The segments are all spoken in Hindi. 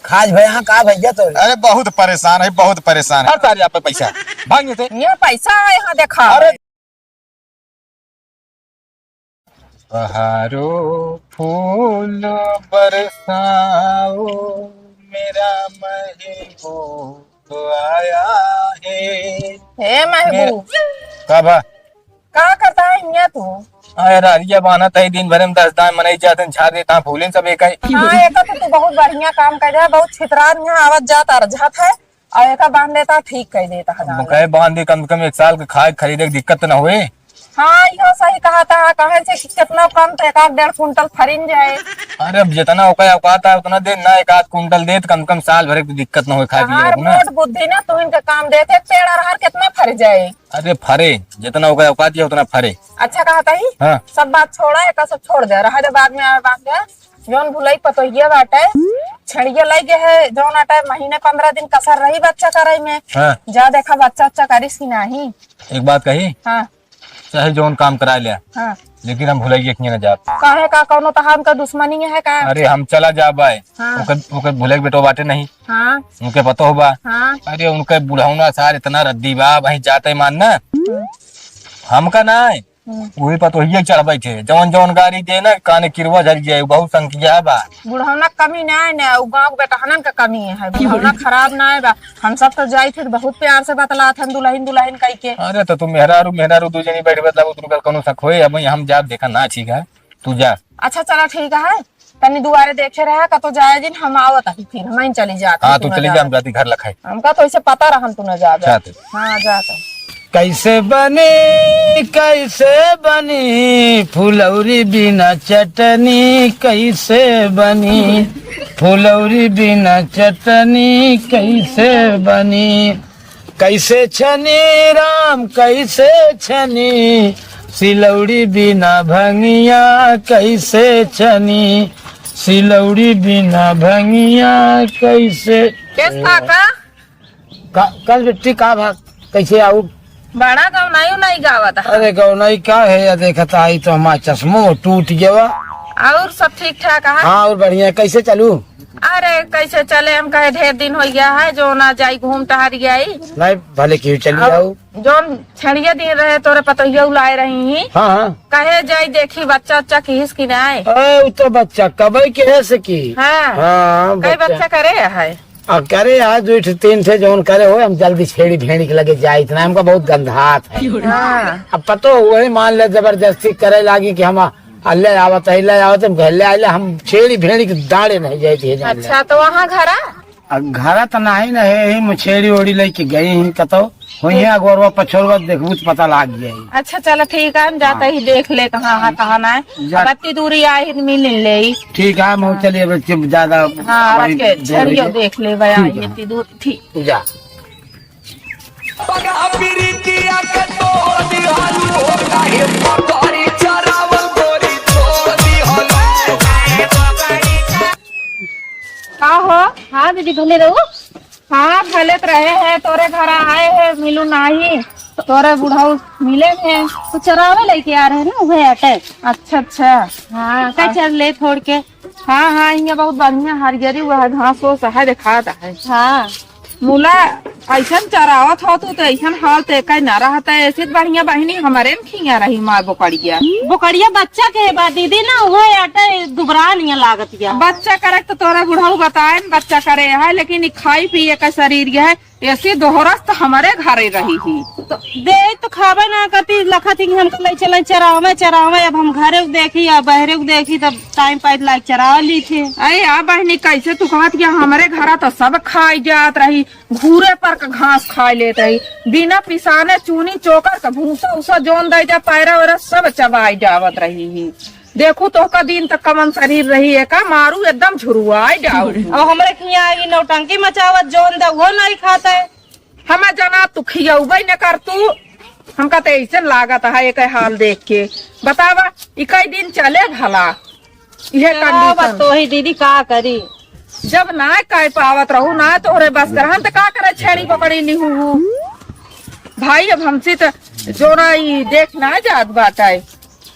खाज भैया का भैया तो अरे बहुत परेशान है, बहुत परेशान है। हर तार यहाँ पे पैसा भाग थे। ये पैसा है यहाँ देखा। अरे बहारो फूल बरसाओ मेरा महबूब आया है। हे महबूब कब का करता है यहाँ तू? अरे बाना तही दिन भर में 10 दान मनाई जाते छा देता फूलें सब एक हाँ एक तो तू बहुत बढ़िया काम कर रहा, बहुत छितरार यहाँ आवत जाता रजत है और एक बांध देता ठीक कर देता है। कहे बांध दे, कम से कम 1 साल के खाए खरीदे की दिक्कत न हुए। हाँ यो सही कहा था, कहे से कि कितना कम तो 1-1.5 कुंटल फरिन जाए। अरे अब जितना औकात है उतना दे ना, 1 आध कुंटल दे तो कम से कम साल भर की दिक्कत न हो खाए हाँ पिए ना। मोट बुद्धि ना तू इनका काम देते पेड़ अरहर कितना फर जाए। अरे फरे जितना औकात है उतना फरे। अच्छा कहा था ही हाँ। सब बात छोड़ा है सब छोड़ दे रहा बाद में आवे बात है जौन भुलाई पतोहिया बाटे छड़िया लग गए है जौन आटा महीने 15 दिन कसर रही बच्चा करे में। हाँ। जा देखा बच्चा अच्छा करिस की नहीं। एक बात कही, हाँ चाहे जौन काम करा लिया हाँ लेकिन हम भुलाइए कि न जात। काहे का कौनो तो हमका दुश्मनी है का? अरे हम चला जा बाय हाँ। ओके भुले बेटो बाटे नहीं, हाँ उनके पतो हो बा। हाँ अरे उनके बुढ़ाऊना सार इतना रद्दी बा वही जाते मानना हमका ना है वही पतो ही चढ़ थे जौन जौन गाड़ी दे ना काने किरवा झर जाए बहुत संख्या बा। बुढ़ौना कमी ना है ना गाँव बेटहनन का कमी है, बुढ़ौना खराब ना है बा। हम सब तो जाए थे बहुत प्यार से बतला थे दुल्हन दुल्हन कह के। अरे तो तुम मेहरारू दू जनी बैठ बतला तुमका कोनो शक होए। अब हम जा देखा ना ठीक है तू जा। अच्छा चला ठीक है तनी दुआरे देखे रहे कतो जाए दिन हम आवत ही फिर हम चली जाते। हाँ तू चली जा, हम जाती घर लखाई। हमका तो ऐसे पता रहा तू न जा जाते। हाँ जाते। कैसे बनी फुलौरी बिना चटनी, कैसे बनी फुलौरी बिना चटनी, कैसे बनी कैसे छनी राम कैसे छनी, सिलौड़ी बिना भंगिया कैसे छनी, सिलौड़ी बिना भंगिया कैसे। कल बेटी का भाग कैसे आऊ? बड़ा गौनाई नहीं गावत है। अरे गौनाई का है या देखता आई तो हमारा चश्मो टूट गया। और सब ठीक ठाक है? हाँ और बढ़िया। कैसे चलू? अरे कैसे चले हम कहे ढेर दिन हो गया है जो ना जाई घूम टहर गई नहीं भले क्यों चली जाऊ। जोन छड़िया दिन रहे तोरे पतोहिया उलाए रही ही। हाँ हाँ कहे जाई देखी बच्चा उच्चा की की ना वो तो बच्चा कबई के है से की। हाँ हाँ कई बच्चा करे है अब करे आज 2-3 थे जो करे हो हम जल्दी छेड़ी भेड़ी के लगे जाए इतना हमका बहुत गंधात है। हाँ। अब पतो वही मान ले जबरदस्ती करे लागी कि हम अल्ले आवत हम छेड़ी भेड़ी के दाड़े नहीं जाए थे। अच्छा तो वहाँ घरा घरा तो नहीं न है मछेड़ी ओड़ी लेके गई ही कतो वही गोरवा पछोरवा देखबू तो पता लग जाये। अच्छा चलो ठीक है हम जाते ही देख ले कहाँ है कहाँ ना है। अब इतनी दूरी आई मिल ले ठीक है मैं चलिए बच्चे ज्यादा। हाँ छड़िया देख ले भैया इतनी दूर ठीक जा। हाँ हो हाँ दीदी भले रहो। हाँ भले तो रहे हैं तोरे घर आए हैं मिलू नहीं तोरे बुढ़ाऊ मिले हैं तो चरावे लेके आ रहे हैं ना वह अटैक। अच्छा अच्छा हाँ क्या चल ले छोड़ के। हाँ हाँ यहाँ बहुत बढ़िया हरियरी हुआ है घास वो है दिखाता है। हाँ मूला ऐसा चरावत हो तो ऐसा हाल तो एक न रहता है ऐसे बढ़िया बहनी हमारे में खिया रही माँ बोकड़िया बच्चा के बा दीदी ना वो आटे दुबरा नहीं लागत या बच्चा करे तो तोरा बुढ़ाऊ बताए बच्चा करे है लेकिन खाई पिए का शरीर है ऐसे दोहरस तो हमारे घरे रही ही तो दे तो खावे ना करती लखा थी हम ले चले चरावे अब हम घरे देखी या बहरे देखी तब टाइम पाइप लाइक चरा ली थी। अरे यार बहनी कैसे तू कहत क्या हमारे घर तो सब खाई जात रही घूरे पर का घास खाई लेत रही बिना पिसाने चूनी चोकर का भूसा उसा जोन दे जा पैरा वैरा सब चबाई जावत रही ही। देखो तो का दिन तक कमन शरीर रही है का मारू एकदम झुरुआई जाओ और हमरे खिया नौटंकी मचावत जोन दा वो नहीं खाता है। हमें जना तू खियाबे न कर तू हमका तो ऐसे लागत है एक हाल देख के बतावा इकई दिन चले भला यह कंडीशन तो ही दीदी का करी जब ना कह पावत रहू ना तोरे बस कर हम तो का करे छेड़ी पकड़ी ली हूँ भाई। अब हमसे तो जो ना देख ना जात बात है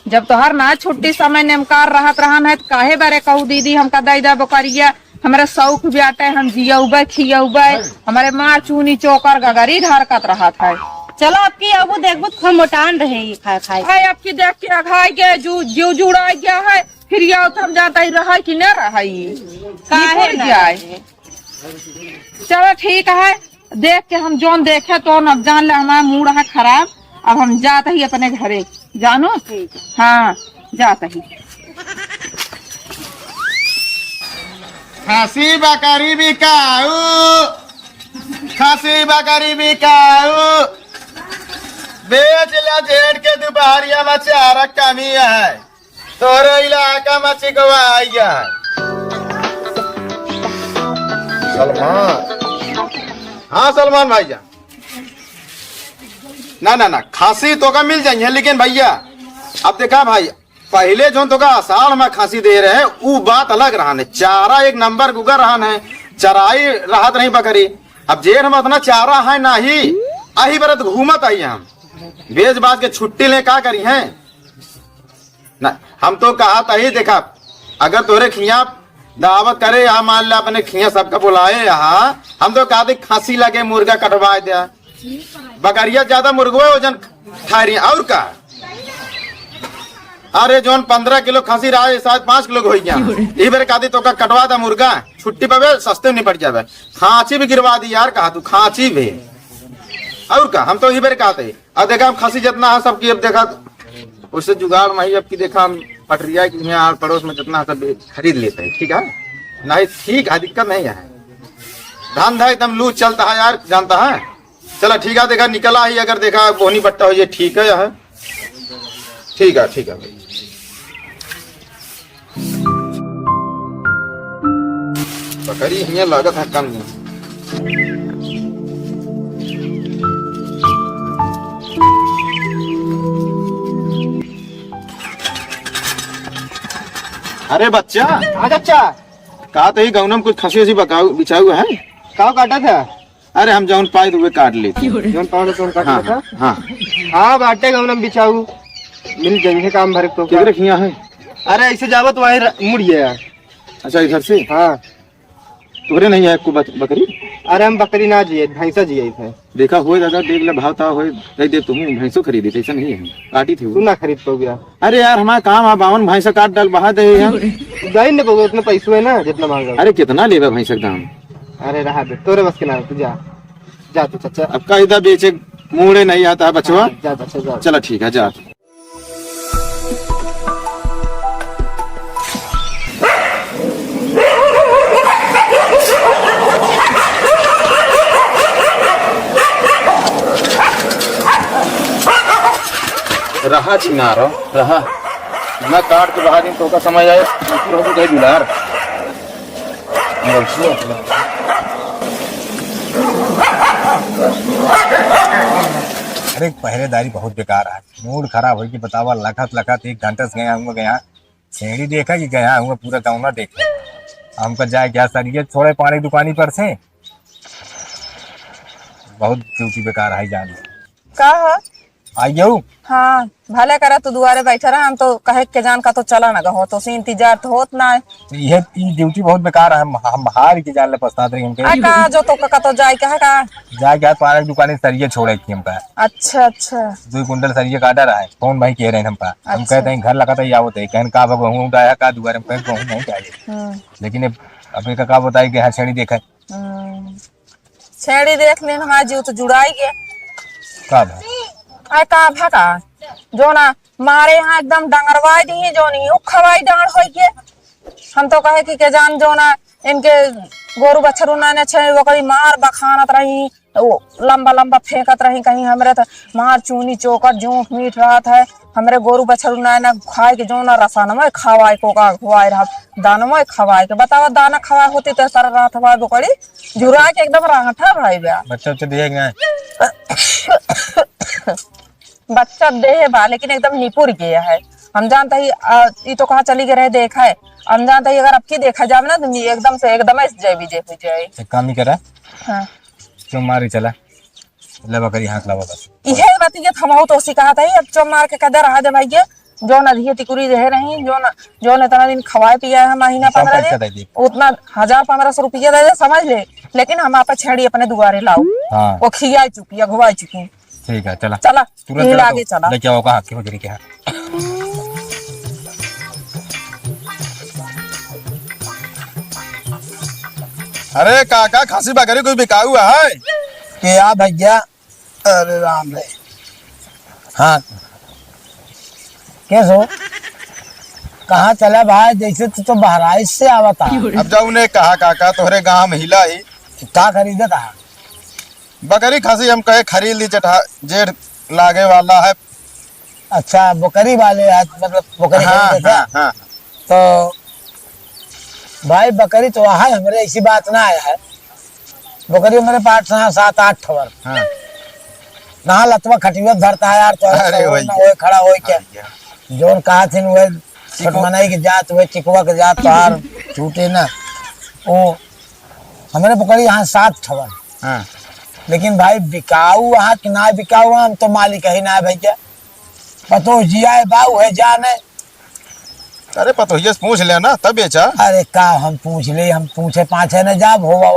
जब तोहर ना छुट्टी समय नेमकार रहत रहन है काहे बारे कहू दीदी हमका दैदा बकरिया हमारे शौक बाटे, हम जियौबे खियौबे, हमारे माँ चूनी चोकर गगरी धरकत रहा था। चलो आपकी अब देखबो तो हम मोटान रहे ये खाए खाए। है आपकी देख के अघाई के जो जुड़ा गया है, फिर ये हम जाता ही रहा कि न रहा काहे न जाए। चलो ठीक है, देख के हम जोन देखे तो न जान ले हमारा मूड है खराब। अब हम जाते ही अपने घरे जानो। हाँ जाते ही। खासी बकरी बिकाऊ, खासी बकरी बिकाऊ, बेच ला जेठ के दोपहरिया में चारा कमी है, तोरे इलाका में चिकवा आइया है। सलमान, हाँ सलमान भैया, ना खांसी तो का मिल जाइए, लेकिन भैया अब देखा भाई, पहले जो तो का आषाढ़ में खांसी दे रहे हैं वो बात अलग रहा है, चारा एक नंबर गुगर रहा है, चराई राहत नहीं बकरी। अब जेठ में उतना चारा है ना ही, आही बरत घूमत आई हम बेच बाज के छुट्टी ले का करी हैं ना। हम तो कहा था ही, देखा अगर तोरे खिया दावत करे यहाँ, मान ला अपने खिया सबका बुलाए यहाँ, हम तो कहा थे खांसी लगे मुर्गा कटवा दिया, बकरिया ज्यादा मुर्गो वजन खा रही और का। अरे जोन 15 किलो खांसी रहा है, शायद 5 किलो हो गया। ये बार कहा तो का कटवा दा मुर्गा, छुट्टी पे सस्ते नहीं पड़ जावे। खांसी भी गिरवा दी यार, कहा तू खांसी भी और का। हम तो ये बार कहते, अब देखा हम खांसी जितना है सबकी, अब देखा उससे जुगाड़ नहीं, अब की देखा हम पटरिया की यहाँ पड़ोस में जितना सब खरीद लेते हैं, ठीक है नहीं, ठीक है, दिक्कत नहीं है, धंधा एकदम लूज चलता है यार, जानता है। चलो ठीक है, देखा निकला ही, अगर देखा बोनी बट्टा हो, ये ठीक है यार, ठीक है ठीक है भाई। बकरी यहाँ लागत है कम नहीं। अरे बच्चा, हाँ चाचा, कहा तो ही गौनम कुछ खसी वसी बकाऊ बिछा हुआ है, कहाँ काटा था? अरे हम जौन पाए तो वे काट लेते। जोन पाउंड तो काटा हाँ था। हाँ हाँ बाटे गमनम बिछाऊ, मिल जाएंगे काम भर तो। किधर खिया है? अरे ऐसे जावत तो वही मुड़िए यार। अच्छा इधर से? हाँ। तुरे नहीं है को बकरी? अरे हम बकरी ना जिए, भैंसा जिए थे। देखा होए दादा, देख ले भाव था होए, दे दे तुम भैंसो खरीदी थी, ऐसा नहीं है काटी थी तू वो। ना खरीद पाओ गया। अरे यार हमारा काम है, 52 भैंसा काट डाल बहा दे यार। गाय ने पाओ इतना पैसों है ना जितना मांगा। अरे कितना लेगा भैंसा का दाम? अरे रहा दे, तोरे बस के ना, तू जा जा तू चाचा। अब का इधर बेचे मुड़े नहीं आता है बचवा। जा चाचा जा। चलो ठीक है जा। रहा चिनारो रहा, मैं काट के बहा दी तो का समय आए तो गए दुलार। अरे पहरेदारी बहुत बेकार है, मूड खराब हो कि बतावा, लखत 1 घंटे से गया हूँ, गया छेड़ी देखा कि गया हूँ पूरा गाँव देखे, हमको जाए क्या सरिये थोड़े पानी दुकानी पर से, बहुत ड्यूटी बेकार है जान। का आइयो हाँ भले करा तू दुआरे बैठा रहा, हम तो कहे के जान का तो चला ना गहो, तो इंतजार तो होत ना है। ये ड्यूटी बहुत बेकार है, हम हार के जान ले पछतात रही हमके। का जो तो का तो जाए का है का जाए क्या पारक दुकान सरिये छोड़े की हमका। अच्छा अच्छा 2 कुंटल सरिये काटा रहा है, कौन भाई कह रहे हैं हमका, हम अच्छा। कहते हैं घर लगा तो आवत है, कहन का गहूँ आया का दुआरे में गहूँ नहीं चाहिए, लेकिन अब एक का बताई कि हाँ छेड़ी देखा, छेड़ी देख ले हमारा जीव तो जुड़ाई गया का भाई आ का भागा जो ना मारे यहाँ एकदम डंगरवाई दी जो नहीं खवाई डांड हो गए। हम तो कहे कि के जान जो ना इनके गोरु बछरू ना छे वो कहीं मार बखानत रही, वो लंबा लंबा फेंकत रही, कहीं हमरे तो मार चूनी चोकर जूठ मीठ रहा है, हमरे गोरु बछरू ना खाए के जो ना रसानमय खवाए को का खुआए रहा, दानमय खवाए के बतावा, दाना खवाए होती तो सर रात हवा बोकड़ी जुरा के एकदम राठा भाई बया बच्चे बच्चे देखेंगे बच्चा देह बा लेकिन एकदम निपुर गया है। हम जानते ही ये तो कहाँ चली गए रहे देखा है, हम जानते ही अगर अब की देखा जाए ना तो एकदम से एकदम जय विजय हो जाए। एक काम ही करा, हाँ क्यों मारी चला ले बकरी हाथ लावा बस, यही बात ये थमाओ तो उसी कहा था ही, अब चो मार के कदर रहा दे भाई जो नदिया तिकुरी रह रही जो न इतना दिन खवाए पिया है महीना सब 15 पैसा दे दिन दी। उतना 1000-1500 रुपया दे दे समझ ले, लेकिन हम आप छेड़ी अपने दुआरे लाओ। हाँ वो खिया चुकी है घुआ चुकी। ठीक है चला चला तुरंत हिल चला आगे तो चला। लेके आओ कहाँ की मजरी के यहाँ। अरे काका खांसी बकरी कुछ बिका हुआ है? क्या भैया? अरे राम रे। हाँ कैसो कहाँ चला भाई? जैसे तो बहराइच से आवा था। अब जब उन्हें कहा काका तोहरे गांव में हिला ही क्या खरीदा था? बकरी खांसी हम कहे खरीद ली जेठ लागे वाला है। अच्छा बकरी वाले आज मतलब बकरी हाँ खरीदे थे? हाँ हाँ तो भाई बकरी तो है हमारे, ऐसी बात ना आया है। बकरी मेरे पास 7-8 ठवर हाँ। नहा लतवा खटिया धरता है यार। तो अरे वही। वो खड़ा हो क्या जोन कहा थी वो छटमनाई के जात हुए चिकवा के जात तोहार छूटे ना। वो हमारे बकरी यहाँ 7 ठवर, हाँ। लेकिन भाई बिकाऊ वहाँ कि ना बिकाऊ हम तो मालिक ही ना है भैया। पतो जिया है बाऊ है जाने। अरे पतोहिया से पूछ लेना तब बेचा। अरे का हम पूछ ले, हम पूछे पाछे न जाब होवा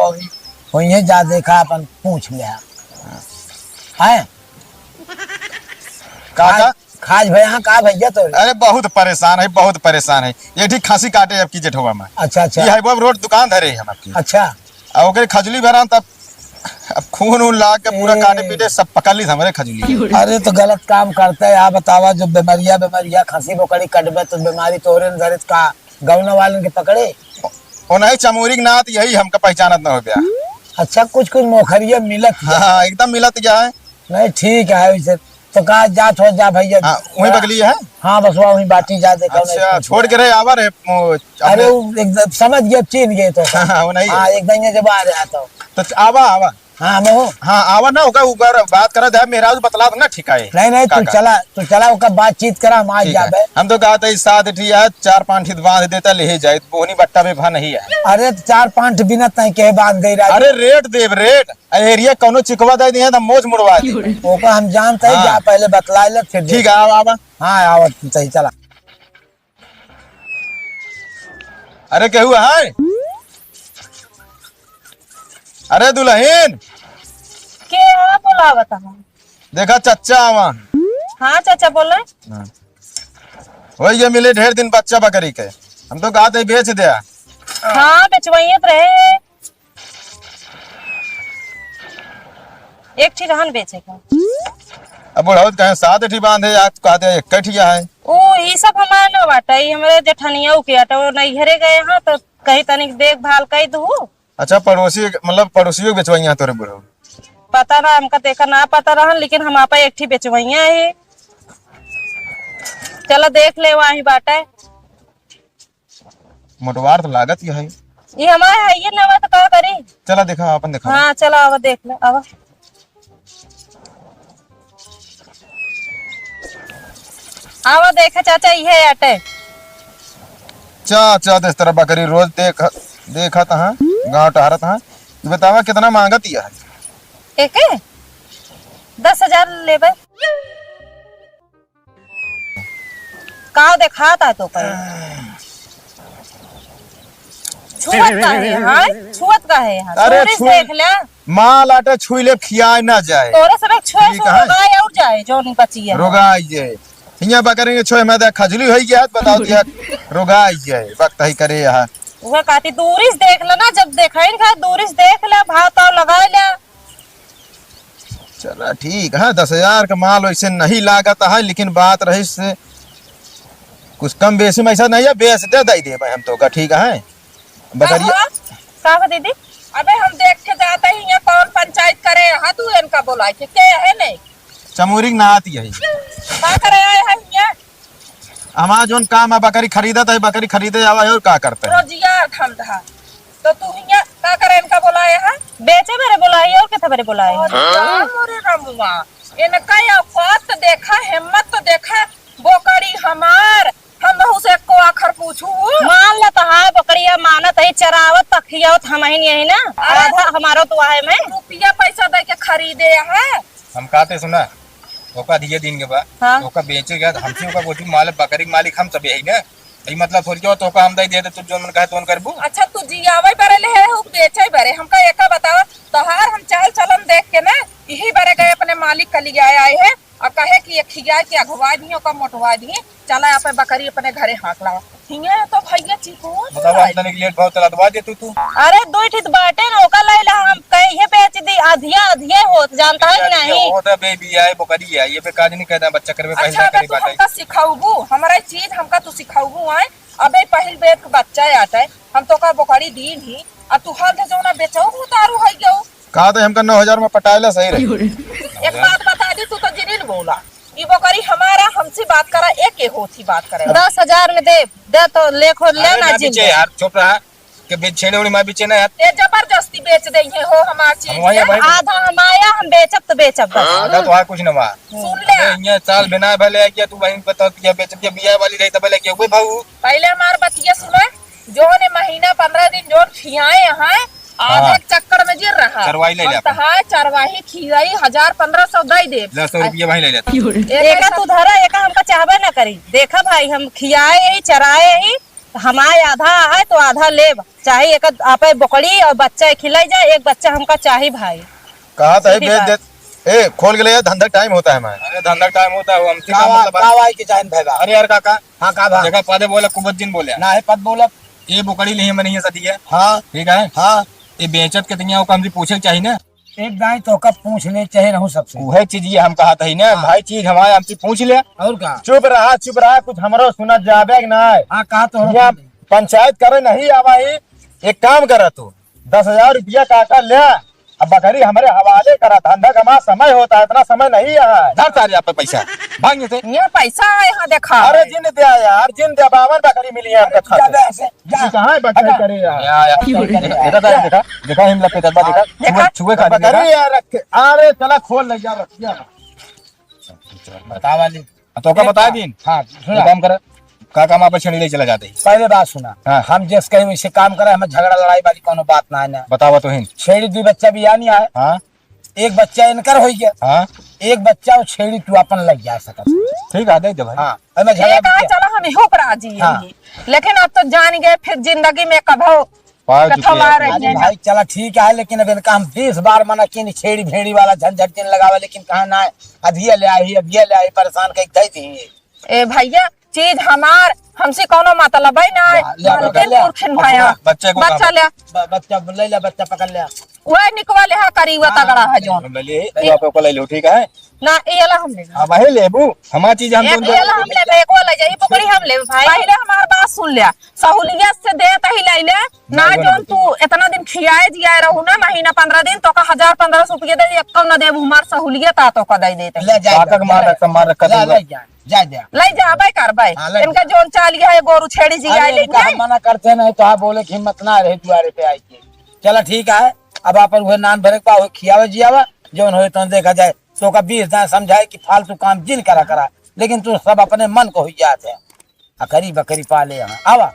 वही जा देखा अपन पूछ लिया है। काका खाज भैया का भैया तो। अरे बहुत परेशान है, बहुत परेशान है। ये ठीक खांसी काटे अब की जेठवा में। अच्छा अच्छा ये है वो रोड दुकान धरे हम आपकी। अच्छा। अब ओकरे खजली भरान तब अब खून उन ला के पूरा काटे पीटे सब पकड़ ली हमारे खजली। अरे तो गलत काम करते है। आप बतावा जो बीमारिया खांसी बोकड़ी कटबे तो बीमारी तोरे न धरित का गौना वालन के पकड़े। और नहीं चमोरी के नात यही हमका पहचानत न हो गया। अच्छा कुछ मोखरिया मिलत है। हाँ एकदम मिलत गया है। नहीं ठीक है वैसे तो कहा जात हो जा भैया। हाँ वही बगली है। हाँ बस वही बाटी जा देखा। अच्छा छोड़ के रहे आवा रहे अरे वो एकदम समझ गए चीन गए तो। हाँ वो नहीं हाँ एकदम ये जब आ रहा तो आवा आवा। हाँ मैं हूँ। हाँ आवा ना होगा ऊपर बात करा जाए मेरा बतला ना ठीक है। नहीं तू चला उसका बातचीत करा हम आज जाबे। हम तो कहा था 7 ठिया 4-5 ठित बांध देता ले जाए बोहनी बट्टा में भा नहीं है। अरे 4-5 बिना तय के बांध दे रहा। अरे रेट देव रेट एरिया कोनो चिकवा दे दिए तो मोज मुड़वा दी। ओका हम जानते हैं। हाँ। जा पहले बतला ले फिर ठीक है आवा आवा। हाँ आवत सही चला। अरे क्या हुआ है? अरे दुल्हन क्या बोला बता। देखा चच्चा आवा। हाँ चाचा बोल रहे। वही ये मिले ढेर दिन बच्चा बकरी के। हम तो कहा था बेच दिया। हाँ बेचवाइए तो रहे। एक ठी रहन बेचेगा। अब बुढ़ावत कहे 7 ठी बांधे आज कहते 1 ठिया है। ओ ये सब हमारे न बाटा ये हमारे जेठनिया के आटा वो नहीं घरे गए हैं तो कहीं तनिक देखभाल कर दू। अच्छा पड़ोसी मतलब पड़ोसियों बेचवाइया तोरे बुढ़ो। पता ना हमका देखा ना पता रहन, लेकिन हम आपा एक ठी बेचवाइया है। चलो देख ले वही बाटा है। मोटवार तो लागत ये है। ये हमारे है ये नवा तो का करी। चला देखा अपन देखा। हाँ चलो आवा देख ले आवा। आवा देखे चाचा ये आटे। चाचा इस तरह बकरी रोज देखा था गाँव टहरत हाँ। बतावा कितना मांगत यह है? एक 10,000 लेबे। का देखाता है तो पर छुअत का है। हाँ छुअत का है यहाँ। अरे टूरिस्ट छुअत- देख ले माल आटे छुई ले खियाए ना जाए। तोरे सब एक छुए ठीक सो है। रोगाए और जाए जो नहीं बची है। रोगाई जाए हिया बकरी के छोए में दे खजली होई गया बताओ दिया रोगाई जाए वक्त ही करे यहाँ। वह कहती दूरिस देख ले ना, जब देखा ही खा दूरिस देख ले भाव ताव लगा ले। चला ठीक है 10,000 का माल वैसे नहीं लागत है, लेकिन बात रही से कुछ कम बेसी में ऐसा नहीं है। बेच दे भाई हम तो का ठीक है बकरिया। का बा दीदी? अबे हम देख के जाते ही यहाँ कौन पंचायत करे यहाँ तू इनका बोला के है नहीं चमोरी ना आती है। का करे आए हैं यहाँ हमारा जोन काम है बकरी खरीदा था बकरी खरीदे जावा है और का करते हैं। रोजियार धंधा तो तू यहाँ का करे इनका बोला है बेचे मेरे बुलाई और किथे मेरे बुलाई। मोरे रमुआ इनका औकात देखा हिम्मत तो देखा बोकड़ी हमार हम बहू से को आखर पूछू मान ला तो हाँ बकरिया मानत है चरावत तखियावत हम ही नहीं ना आधा हमारो तो है मैं रुपया पैसा दे के खरीदे है। हम कहते सुना ओका दिए दिन के बाद हाँ। ओका बेचे गया हमसे ओका बोटी मालिक बकरी के मालिक हम सब यही ना यही मतलब थोड़ी हो तो ओका हम दे दे तू जो मन कहे तो करबू। अच्छा तू जियावे बरे ले है उ बेचे बरे हमका एका बतावा तोहार हम चाल चलन देख के ना यही बरे गए अपने मालिक का लिए आए है और कहे कि ये खिया के अगवा दिए का मोटवा दिए चला यहाँ पे बकरी अपने घरे हाँक लाओ हिंगे तो भैया चीकू बताओ हम तने लेट बहुत चला दे तू अरे दो ठित बाटे न ओका लैला हम कहे बेच दी आधिया आधिया हो जानता है कि नहीं। होता बेबी है बकरी है ये पे काज नहीं कहता बच्चा करवे पहले अच्छा करी तू बात हमका सिखाऊबू हमारा चीज हमका तू सिखाऊबू आए अबे पहल बेर के बच्चा आता है हम तो का बकरी दी ही और तू हाल दे जो ना बेचो उतारू है गयो कहा था हमका 9,000 में पटाएला सही रहे। एक बात बता दी तू तो जिनिन बोला ये बकरी हमारा हमसे बात करा एक होती बात करे 10,000 में दे तो लेखो लेना बीचे यार चुप रहा के बेच छेड़े उड़ी मां बीचे ना यार ये जबरदस्ती बेच देंगे हो हमार चीज हम वही भाई आधा हमाया हम बेचब तो बेचब बस। आधा तो है कुछ ना बा सुन ले ये साल बिना भले क्या तू वहीं बता क्या बेच के बिया वाली रही तब लेके ओए भाऊ पहले हमार बतिया सुनो जो ने महीना 15 दिन जो खियाए यहाँ आधा चक्कर में गिर रहा चरवाही ले ले अपन। तहां चरवाही खियाई 1,000-1,500 दे दे 100 रुपया वहीं ले लेता एका तू धरा एका हमका चाहबे ना करी देखा भाई हम खियाए ही चराए ही हमारे आधा है तो आधा ले चाहे एक आपे बकरी और बच्चा खिलाई जाए एक बच्चा हमका चाहिए भाई। कहा था बेच दे ए खोल के ले यार धंधा टाइम होता है हमारा। अरे धंधा टाइम होता है हमसे का मतलब कावाई के जान भैया अरे यार काका हाँ का भा जगह पादे बोला कुबत दिन बोले ना है पद बोला ये बुकड़ी ले मन ये सदी है हाँ ठीक है हाँ ये बेचत के तिया हमसे पूछे चाहिए ना एक दाई तो कब पूछने चाहिए रहूं सबसे वही चीज ये हम कहा था ही ना भाई चीज हमारे हमसे पूछ ले और का चुप रहा कुछ हमरो सुना जाबे कि ना हाँ कहा तो यहाँ पंचायत करे नहीं आवा ही एक काम करा तू 10,000 रुपया काका ले अब बकरी हमारे हवाले करा धंधा का समय होता है इतना समय नहीं है। धर सारे आप पे पैसा भाग से ये पैसा यहाँ देखा अरे जिन दिया यार जिन दिया 52 बकरी मिली है हमका खाते कहाँ है बकरी करे यार देखा देखा हिम लपे दबा देखा छुए खा बकरी यार रखे अरे चला खोल ले जा रखिया बता वाली तो का बता दिन हाँ ये काम कर का काम आप छड़ी ले चला जाते ही पहले बात सुना हाँ। हम जिस कहीं वैसे काम करे हमें झगड़ा लड़ाई वाली कोनो बात ना है ना बतावा तो हिन छेड़ी 2 बच्चा भी आनी है हाँ एक बच्चा इनकर हो गया हाँ एक बच्चा वो छेड़ी तू अपन लग जा सकत ठीक है दे दे भाई हाँ हमें झगड़ा ये कहा भी किया। चला हम हो पर आजी हाँ। लेकिन अब तो जान गए फिर जिंदगी में कभो पाए कथा मार अरे भाई चला ठीक है लेकिन अब इनका हम 20 बार मना की छेड़ी भेड़ी वाला झंझट दिन लगावे लेकिन कहा ना अभिया ले आई परेशान कहीं गई थी ए भैया चीज हमार हमसे कोनो मतलब है ना पुरखिन भैया बच्चे को बच्चा ले बच्चा ले ले बच्चा पकड़ लिया वह निकवा ले करी वो तगड़ा है जो ले आप को ले लो ठीक है ना ये ला हम ले अब वही लेबू हमारी चीज हम ये ला हम ले एक वाला जाई पकड़ी हम ले भाई पहले हमार बात सुन लिया सहूलियत से देता ही ले ले ना जोन तू इतना दिन खियाए जिया रहू ना महीना 15 दिन तो का 1,000-1,500 रुपया दे एक ना देबू हमार सहूलियत आ तो का दे देते ले जा काका मार रखा ले जा दे ले जाबे करबे हाँ, ले इनका जोन चालिया है गोरू छेड़ी जिया ले हम मना करते नहीं तो आप बोले कि हिम्मत ना रहे तुम्हारे पे आई के चला ठीक है अब आप वह नान भरे पा खियावे जियावा जोन हो तो देखा जाए तो का 20 दिन समझाए कि फालतू काम जिन करा लेकिन तू सब अपने मन को ही जाते हैं करी बकरी पाले यहाँ आवा